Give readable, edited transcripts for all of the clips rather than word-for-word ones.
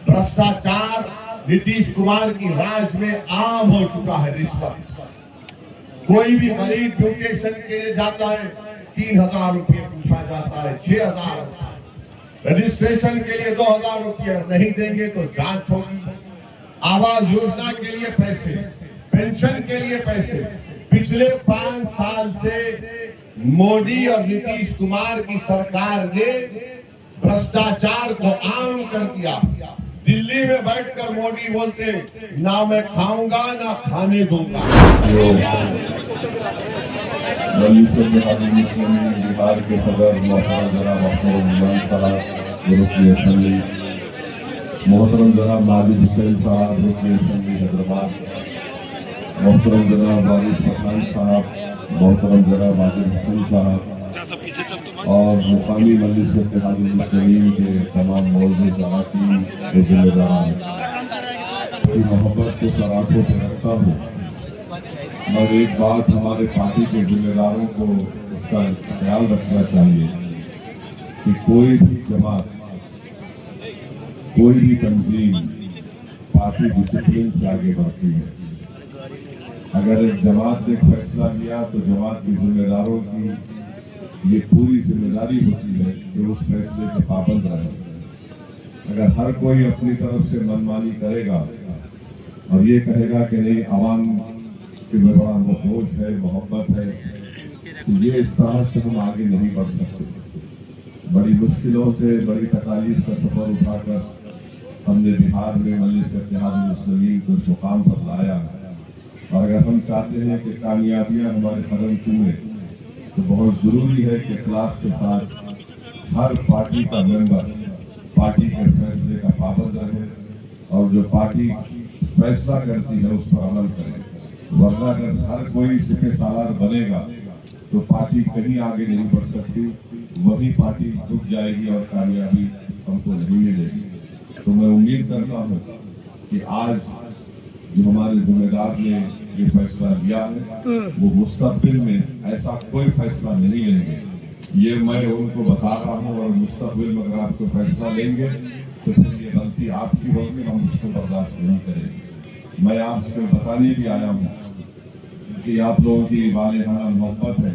भ्रष्टाचार नीतीश कुमार की राज में आम हो चुका है। रिश्वत, कोई भी गरीब म्यूटेशन के लिए जाता है 3,000 रुपये पूछा जाता है, 6,000, रजिस्ट्रेशन के लिए 2,000 रुपये, नहीं देंगे तो जांच होगी। आवास योजना के लिए पैसे, पेंशन के लिए पैसे। पिछले 5 साल से मोदी और नीतीश कुमार की सरकार ने भ्रष्टाचार को आम कर दिया। दिल्ली में बैठकर मोदी बोलते, ना मैं खाऊंगा ना खाने दूंगा। बिहार के सदर मोहतरम जनाब अख्तर साहब रुकनी असेंबली, मोहतरम जनाब माजिद हुसैन साहब रुकनी असेंबली हैदराबाद, मोहतरम जनाब वारिस पठान साहब, मोहतरम जनाब माजिद हुसैन साहब और मुकामी मजलिस इत्तेहादुल मुस्लिमीन के तमाम मौजूद अराकीन के जिम्मेदार की मोहब्बत को सराखों पे रखता हूँ। और एक बात हमारे पार्टी के जिम्मेदारों को इसका ख्याल रखना चाहिए कि कोई भी जमात, कोई भी तंजीम पार्टी डिसिप्लिन से आगे बढ़ती है। अगर एक जमात ने फैसला लिया तो जमात के जिम्मेदारों की ये पूरी जिम्मेदारी होती है कि उस फैसले के पाबंद रहे। अगर हर कोई अपनी तरफ से मनमानी करेगा और ये कहेगा कि नहीं आवाम के में बड़ा मुखोश है, मोहब्बत है, तो ये इस तरह से हम आगे नहीं बढ़ सकते। बड़ी मुश्किलों से, बड़ी तकालीफ का सफर उठाकर हमने बिहार में मजलिस इत्तेहादुल मुस्लिमीन को इस मुकाम पर लाया। और अगर हम चाहते हैं कि कामयाबियां हमारे कदम चूमे तो बहुत ज़रूरी है कि इखलास के साथ हर पार्टी का मेंबर पार्टी के फैसले का पाबंद रहे और जो पार्टी फैसला करती है उस पर अमल करे। वरना अगर हर कोई सिपह सालार बनेगा तो पार्टी कहीं आगे नहीं बढ़ सकती, वही पार्टी रुक जाएगी और कामयाबी हमको नहीं मिलेगी। तो मैं उम्मीद करता हूँ कि आज जो हमारे जिम्मेदार ने ये फैसला लिया है वो मुस्तकबिल में ऐसा कोई फैसला नहीं लेंगे। ये मैं उनको बता रहा हूँ और मुस्तकबिल में अगर आपको फैसला लेंगे तो फिर ये गलती आपकी होगी, हम उसको बर्दाश्त नहीं करेंगे। मैं आपसे बताने भी आया हूँ कि आप लोगों की वालेहाना मोहब्बत है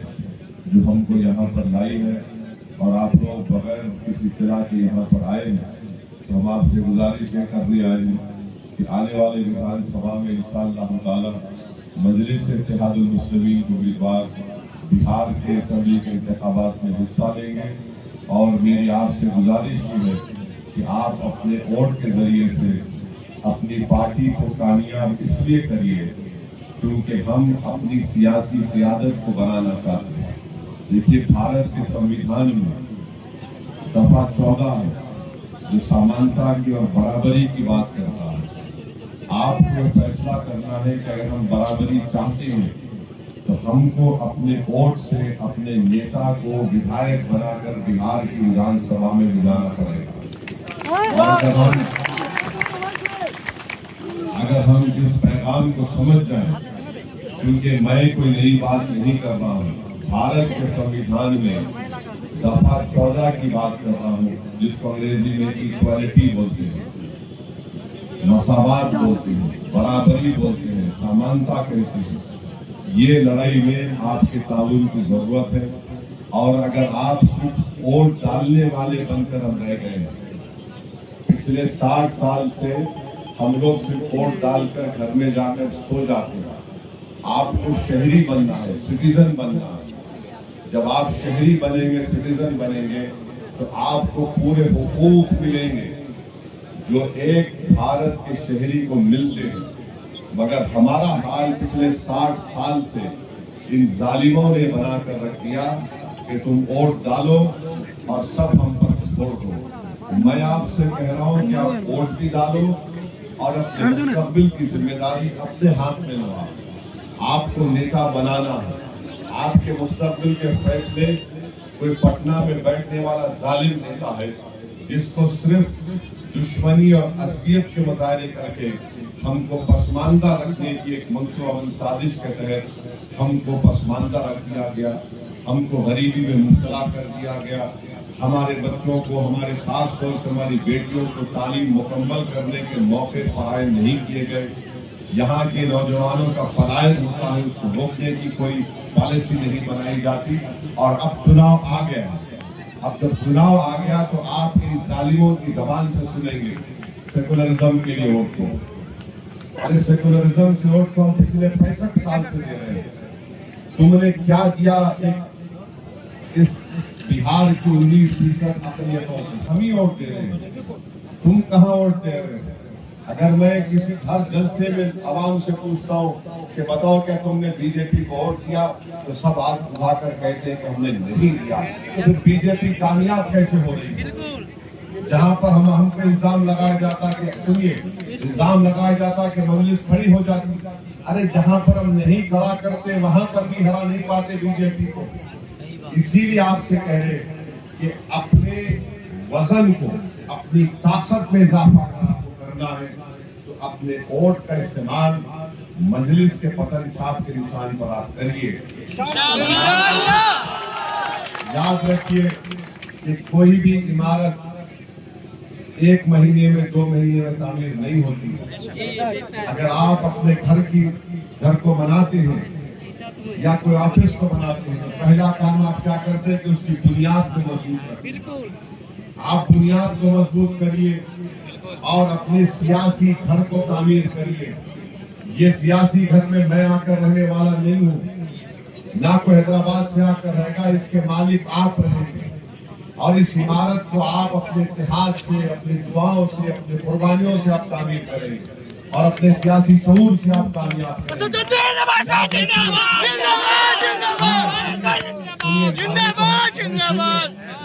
जो हमको यहाँ पर लाई है और आप लोग बगैर किसी तरह के यहाँ पर आए हैं। तो हम आपसे गुजारिश ये करने आए हैं कि आने वाले विधानसभा में इंशाअल्लाह ताला मजलिस इत्तेहादुल मुस्लिमीन को उम्मीदवार बिहार के असेंबली के इंतखाबात में हिस्सा लेंगे। और मेरी आपसे गुजारिश है कि आप अपने वोट के जरिए से अपनी पार्टी को कामयाब इसलिए करिए क्योंकि हम अपनी सियासी क़ियादत को बनाना चाहते हैं। देखिए, भारत के संविधान में दफा 14 में जो समानता की और बराबरी की बात करता है, आपको फैसला करना है कि अगर हम बराबरी चाहते हैं तो हमको अपने वोट से अपने नेता को विधायक बनाकर बिहार की विधानसभा में बुलाना पड़ेगा। और अगर हम इस पैगाम को समझ जाएं, क्योंकि मैं कोई नई बात नहीं कर रहा हूँ, भारत के संविधान में दफा 14 की बात कर रहा हूँ जिसको अंग्रेजी में इक्वालिटी बोलते हैं, मसावात बोलते हैं, बराबरी बोलते हैं, समानता कहते हैं। ये लड़ाई में आपके ताउन की जरूरत है। और अगर आप सिर्फ वोट डालने वाले बनकर हम रह गए हैं, पिछले 60 साल से हम लोग सिर्फ वोट डालकर घर में जाकर सो जाते हैं। आपको शहरी बनना है, सिटीजन बनना है। जब आप शहरी बनेंगे, सिटीजन बनेंगे तो आपको पूरे हुकूक मिलेंगे जो एक भारत के शहरी को मिलते हैं। मगर हमारा हाल पिछले 60 साल से इन जालिमों ने बनाकर रख दिया कि तुम वोट डालो और सब हम पर छोड़ दो। मैं आपसे कह रहा हूं कि आप वोट भी डालो और अपने मुस्तकबिल की जिम्मेदारी अपने हाथ में लो। आपको नेता बनाना है, आपके मुस्तकबिल के फैसले कोई पटना में बैठने वाला जालिम नेता है जिसको सिर्फ दुश्मनी और असलियत के मुजाहरे करके हमको पसमानदा रखने की एक मंसूबाबंद साजिश के तहत हमको पसमानदा रख दिया गया, हमको गरीबी में मुब्तला कर दिया गया, ہمارے بچوں کو، ہمارے خاص طور سے ہماری بیٹیوں کو تعلیم مکمل کرنے کے موقع فراہم نہیں کیے گئے، یہاں کے نوجوانوں کا پلائن ہوتا ہے، اس کو روکنے کی کوئی پالیسی نہیں بنائی جاتی، اور اب چناؤ آ گیا۔ اب جب چناؤ آ گیا تو آپ ان ظالموں کی زبان سے سنیں گے سیکولرزم کے لیے ووٹ دو۔ ارے سیکولرزم سے ووٹ کو ہم پچھلے 65 سال سے دے رہے ہیں، تم نے کیا کیا؟ اس بہار کی 19% اقلیتوں کو ہم ہی ووٹ دے رہے ہیں، تم کہاں ووٹ دے رہے ہیں؟ اگر میں کسی ہر جلسے میں عوام سے پوچھتا ہوں کہ بتاؤ کیا تم نے بی جے پی کو ووٹ کیا، تو سب ہاتھ اٹھا کر کہتے ہیں کہ ہم نے نہیں کیا۔ تو پھر بی جے پی کامیاب کیسے ہو رہی ہے؟ جہاں پر ہم کو الزام لگایا جاتا کہ سنیے، الزام لگایا جاتا کہ مجلس کھڑی ہو جاتی، ارے جہاں پر ہم نہیں کھڑا کرتے وہاں پر بھی ہرا نہیں پاتے بی جے پی کو۔ اسی لیے آپ سے کہہ رہے کہ اپنے وزن کو، اپنی طاقت میں اضافہ کرنا ہے تو اپنے ووٹ کا استعمال مجلس کے پتن چھاپ کے نشان پر آپ کریے۔ یاد رکھیے کہ کوئی بھی عمارت 1 مہینے میں 2 مہینے میں تعمیر نہیں ہوتی۔ اگر آپ اپنے گھر کو بناتے ہیں یا کوئی آفس کو بناتے ہیں تو پہلا کام آپ کیا کرتے ہیں کہ اس کی بنیاد کو مضبوط کریں۔ آپ بنیاد کو مضبوط کریے اور اپنے سیاسی گھر کو تعمیر کریے۔ یہ سیاسی گھر میں میں آ کر رہنے والا نہیں ہوں، نہ کوئی حیدرآباد سے آ کر رہے گا، اس کے مالک آپ رہیں گے، اور اس عمارت کو آپ اپنے اتحاد سے، اپنی دعاؤں سے، اپنے قربانیوں سے آپ تعمیر کریں گے، اور اپنے سیاسی شعور سے آپ کامیاب کریں گے۔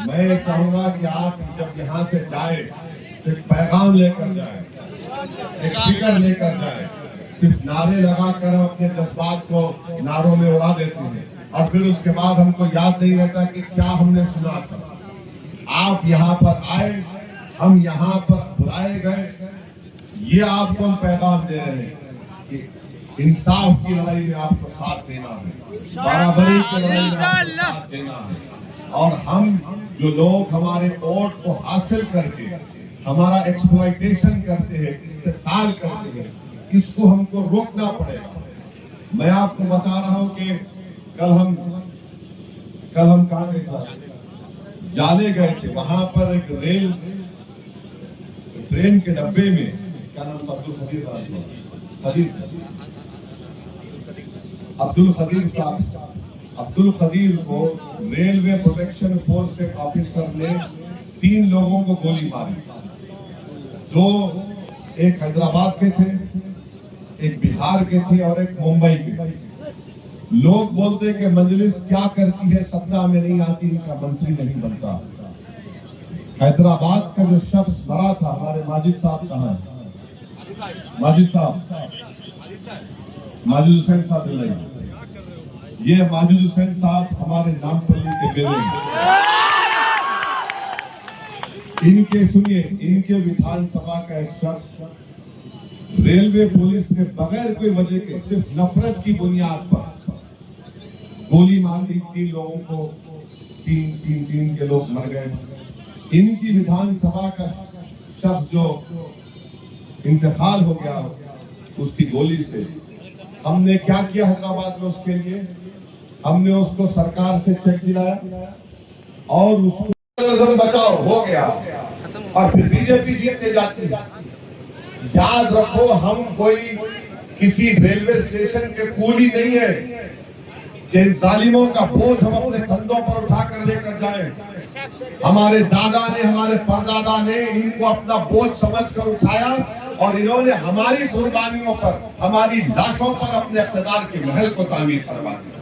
میں چاہوں گا کہ آپ جب یہاں سے جائیں تو ایک پیغام لے کر جائیں، ایک فکر لے کر جائیں۔ صرف نعرے لگا کر ہم اپنے جذبات کو نعروں میں اڑا دیتے ہیں، اور پھر اس کے بعد ہم کو یاد نہیں رہتا کہ کیا ہم نے سنا تھا۔ آپ یہاں پر آئے، ہم یہاں پر بلائے گئے، یہ آپ کو ہم پیغام دے رہے ہیں کہ انصاف کی لڑائی میں آپ کو ساتھ دینا ہے، برابری کی لڑائی میں آپ کو ساتھ دینا ہے، اور ہم جو لوگ ہمارے ووٹ کو حاصل کر کے ہمارا ایکسپلائٹیشن کرتے ہیں، استحصال کرتے ہیں، اس کو ہم کو روکنا پڑے گا۔ میں آپ کو بتا رہا ہوں کہ کل ہم کہاں گئے تھے؟ جانے گئے تھے، وہاں پر ایک ٹرین کے ڈبے میں، کیا نام تھا؟ عبد القدیر صاحب، عبد القدیر کو ریلوے پروٹیکشن فورس کے آفیسر نے 3 لوگوں کو گولی ماری، 2 ایک حیدرآباد کے تھے، ایک بہار کے تھے اور ایک ممبئی کے۔ لوگ بولتے کہ مجلس کیا کرتی ہے، سطح میں نہیں آتی، ان کا منتری نہیں بنتا۔ حیدرآباد کا جو شخص مرا تھا، ہمارے ماجد صاحب کہاں ہے؟ ماجد صاحب، ماجد حسین صاحب نہیں، یہ ماجد حسین صاحب ہمارے نام پلی کے بیٹے ہیں۔ ان کے سنیے، ان کے ویدھان سبھا کا ایک شخص ریلوے پولیس نے بغیر کوئی وجہ کے صرف نفرت کی بنیاد پر گولی مار دی، 3 لوگوں کو، 3 کے لوگ مر گئے۔ ان کی ویدھان سبھا کا شخص جو انتقال ہو گیا اس کی گولی سے، ہم نے کیا کیا حیدرآباد میں اس کے لیے؟ ہم نے اس کو سرکار سے چیک دلایا اور اس کو بچاؤ ہو گیا، اور پھر بی جے پی جیتنے جاتی ہے۔ یاد رکھو، ہم کوئی کسی ریلوے اسٹیشن کے کولی نہیں ہے کہ ان ظالموں کا بوجھ ہم اپنے کندھوں پر اٹھا کر لے کر جائیں۔ ہمارے دادا نے، ہمارے پردادا نے ان کو اپنا بوجھ سمجھ کر اٹھایا، اور انہوں نے ہماری قربانیوں پر، ہماری لاشوں پر اپنے اقتدار کے محل کو تعمیر کروا دیا۔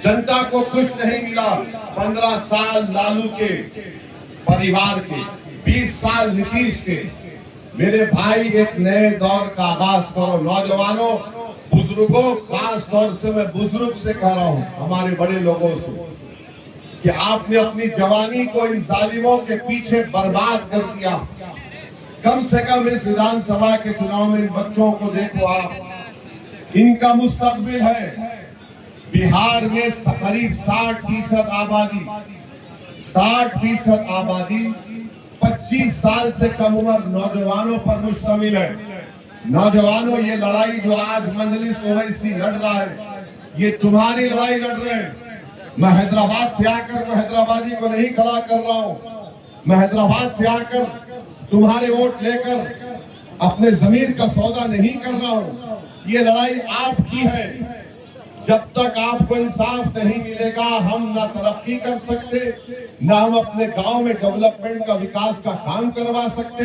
جنتا کو کچھ نہیں ملا۔ 15 سال لالو کے پریوار کے، 20 سال نتیش کے۔ میرے بھائی، ایک نئے دور کا آغاز کرو۔ نوجوانوں، بزرگوں، خاص طور سے میں بزرگ سے کہہ رہا ہوں، ہمارے بڑے لوگوں سے، کہ آپ نے اپنی جوانی کو ان ظالموں کے پیچھے برباد کر دیا۔ کم سے کم اس ویدھان سبھا کے چناؤ میں ان بچوں کو دیکھو، آپ ان کا مستقبل ہے۔ بہار میں قریب 60% آبادی، 60% आबादी 25 साल से कम उम्र नौजवानों पर मुश्तमिल है। नौजवानों, ये लड़ाई जो आज मजलिस ओवैसी लड़ रहा है, ये तुम्हारी लड़ाई लड़ रहे हैं। मैं हैदराबाद से आकर मैं हैदराबादी को नहीं खड़ा कर रहा हूं। मैं हैदराबाद से आकर तुम्हारे वोट लेकर अपने जमीन का सौदा नहीं कर रहा हूं। ये लड़ाई आपकी है। जब तक आपको इंसाफ नहीं मिलेगा, हम ना तरक्की कर सकते, ना हम अपने गांव में डेवलपमेंट का विकास का काम करवा सकते,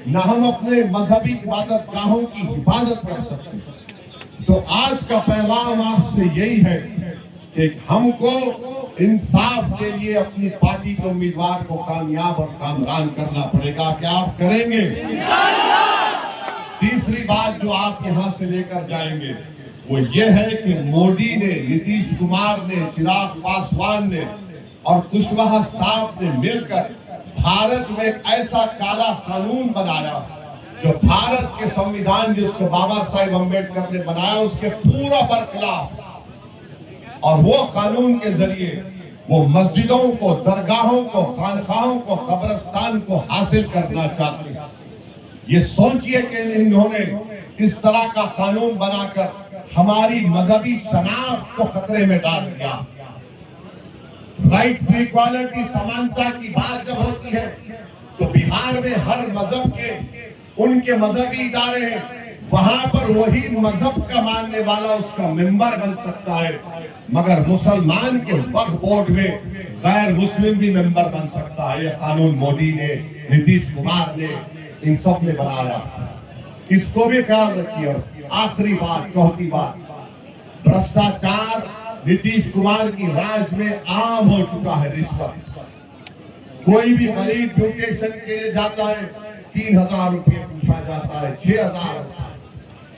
ना हम अपने मजहबी इबादत गाहों की हिफाजत कर सकते। तो आज का पैगाम आपसे यही है कि हमको इंसाफ के लिए अपनी पार्टी के उम्मीदवार को कामयाब और कामरान करना पड़ेगा। क्या आप करेंगे? तीसरी बात जो आप यहां से लेकर जाएंगे वो ये है कि मोदी ने, नीतीश कुमार ने, चिराग पासवान ने और कुशवाहा साहब ने मिलकर भारत में ऐसा काला कानून बनाया जो भारत के संविधान जिसको बाबा साहेब अम्बेडकर ने बनाया उसके पूरा बरखिलाफ। और वो कानून के जरिए वो मस्जिदों को, दरगाहों को, खानखाहों को, कब्रिस्तान को हासिल करना चाहते हैं। ये सोचिए कि इन्होंने इस तरह का कानून बनाकर हमारी मजहबी शनाख्त को खतरे में डाल दिया। राइट टू इक्वालिटी, समानता की बात जब होती है तो बिहार में हर मजहब के उनके मजहबी इदारे हैं, वहां पर वही मजहब का मानने वाला उसका मेंबर बन सकता है, मगर मुसलमान के वक्फ बोर्ड में गैर मुस्लिम भी मेंबर बन सकता है। यह कानून मोदी ने, नीतीश कुमार ने, इन सब ने बनाया। इसको भी ख्याल रखिए। और आखिरी बात, चौथी बात, भ्रष्टाचार नीतीश कुमार की राज में आम हो चुका है। रिश्वत, कोई भी गरीब म्यूटेशन के लिए जाता है 3000 रुपये पूछा जाता है, 6000,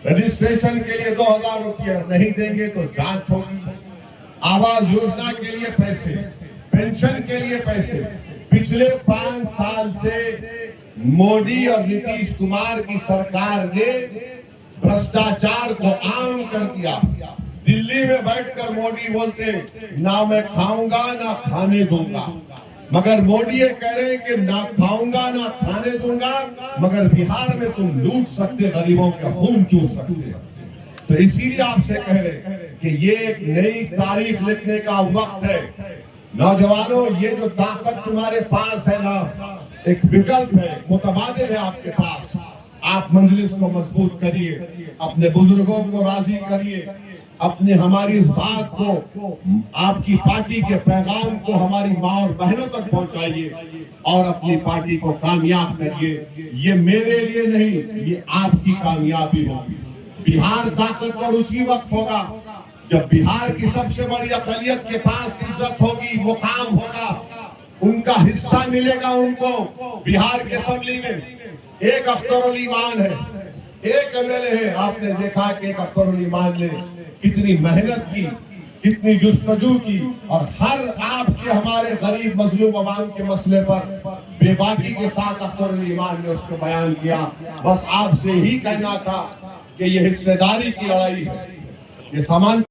रजिस्ट्रेशन के लिए 2000 रुपये, नहीं देंगे तो जांच होगी। आवास योजना के लिए पैसे, पेंशन के लिए पैसे। पिछले 5 साल से मोदी और नीतीश कुमार की सरकार ने भ्रष्टाचार को आम कर दिया। दिल्ली में बैठकर मोदी बोलते ना मैं खाऊंगा ना खाने दूंगा, मगर मोदी ये कह रहे हैं कि ना खाऊंगा ना खाने दूंगा, मगर बिहार में तुम लूट सकते, गरीबों का खून चूस सकते। तो इसीलिए आपसे कह रहे कि ये एक नई तारीख लिखने का वक्त है। नौजवानों, ये जो ताकत तुम्हारे पास है ना, एक विकल्प है, मुतबादिल है आपके पास। आप मजलिस को मजबूत करिए, अपने बुजुर्गों को राजी करिए, अपने हमारी इस बात को, आपकी पार्टी के पैगाम को हमारी माँ और बहनों तक पहुंचाइए और अपनी पार्टी को कामयाब करिए। ये मेरे लिए नहीं, ये आपकी कामयाबी होगी। बिहार ताकतवर उसी वक्त होगा जब बिहार की सबसे बड़ी अक़लियत के पास इज्जत होगी, मुकाम होगा, उनका हिस्सा मिलेगा उनको। बिहार के असेंबली में एक अख्तरुल ईमान है, एक एमएलए है। आपने देखा कि एक अख्तरुल ईमान ने कितनी मेहनत की, कितनी जुस्तजू की, और हर आपके हमारे गरीब मजलूम अवाम के मसले पर बेबाकी के साथ अख्तरुल ईमान ने उसको बयान किया। बस आपसे ही कहना था कि ये हिस्सेदारी की लड़ाई है, ये समानता